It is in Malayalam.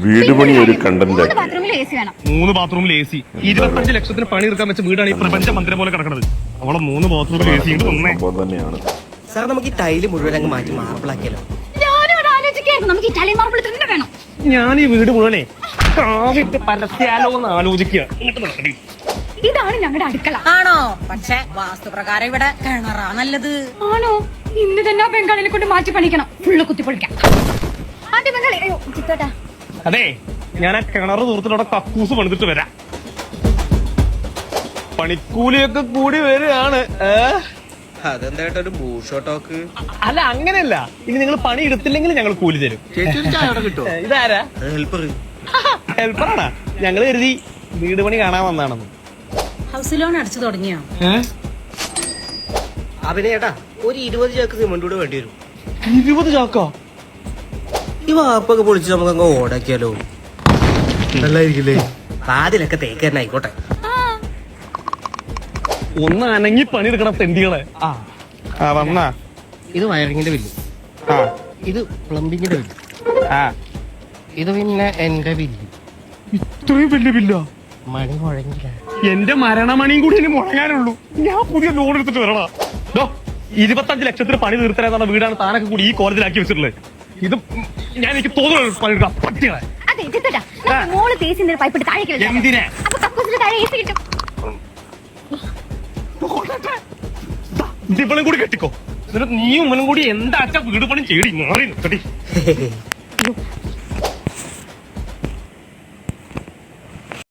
വീട് പണി ഒരു കണ്ടന്റ് ആക്കി. 3 ബാത്റൂമിൽ AC 25 ലക്ഷത്തിന് പണി എടുക്കാൻ വെച്ച വീടാണ് ഈ പ്രപഞ്ച മന്ദിരം പോലെ കിടക്കുന്നത്. അവളെ 3 ബാത്റൂമിൽ AC ഉണ്ട്. സംഭവം തന്നെയാണ്. സാർ നമുക്ക് ഈ ടൈല് മുഴുവൻ അങ്ങ് മാറ്റി മാർബിളാക്കിയാലോ? ഞാൻ ഈ വീട് മുഴുവനെ കാവിട്ട് പരസ്യാലോ എന്ന് ആലോചിക്കുക. ഇതാണ് ഞങ്ങളുടെ അടുക്കള. ആണോ? പക്ഷെ വാസ്തുപ്രകാരം ഇവിടെ കിണറാ നല്ലത്. ആണോ? ഇന്ന് തന്നെ ബംഗാളിനെ കൊണ്ട് മാറ്റി പണിക്കണം. ഫുള്ള് കുത്തിപ്പൊളിക്കാം. അതെ, ഞാൻ ആ കിണറ് ദൂരത്തിലൂടെ കക്കൂസ് പണിതിട്ട് വരാം. പണിക്കൂലിയൊക്കെ കൂടി വരികയാണ്. അതെന്താ ഒരു ബൂഷോ ടോക്ക്? അല്ല, അങ്ങനെയല്ല. ഇനി നിങ്ങൾ പണി എടുത്തില്ലെങ്കിൽ ഞങ്ങൾ കൂലി തരും. കിട്ടുമോ? ഇതാരാ? ഹെൽപ്പർ. ഹെൽപ്പറാണാ? ഞങ്ങൾ കരുതി വീട് പണി കാണാൻ വന്നാണെന്ന്. ഹൗസ് ലോൺ അടച്ചു തുടങ്ങിയോ? അഭിനയേട്ടാ, ഒരു 20 ചാക്ക് സിമന്റ് കൂടെ വേണ്ടി വരും. 20 ചാക്കോ? ഈ വാപ്പൊക്കെ പൊളിച്ച് നമുക്ക് അങ്ങ് ഓടാക്കിയാലോ? നല്ലായിരിക്കില്ലേ? പാതിലൊക്കെ തേക്ക് തന്നെ ആയിക്കോട്ടെ. ഒന്ന് അനങ്ങി പണിയെടുക്കണം തെണ്ടികളെ. വന്നാ ഇത് വയറിങ്ങിന്റെ ബില്ല്, ഇത് പ്ലംബിങ്ങിന്റെ ബില്ല്, ഇത് പിന്നെ എന്റെ ബില്ല്. ഇത്രയും വലിയ ബില്ലോ? മണി മുഴങ്ങില്ല. എന്റെ മരണമണിയും കൂടി ഇനി മുടങ്ങാനുള്ളൂ. ഞാൻ പുതിയ ലോൺ എടുത്തിട്ട് വരണോ? 25 ലക്ഷത്തിന് പണി തീർത്തരാന്ന വീടാണ് താനൊക്കെ കൂടി ഈ കോളേജിലാക്കി വെച്ചിട്ടുള്ളത്. ഇത് ഞാൻ എനിക്ക് തോന്നുന്നു പണിയെടുക്കാം. പട്ടികളെ എന്തിനാ? ഇവളും കൂടി കെട്ടിക്കോ. എന്നിട്ട് നീയും ഉമ്മനും കൂടി എന്താ വീട് പണി ചെയ്യടി. മാറി നിർത്തടി.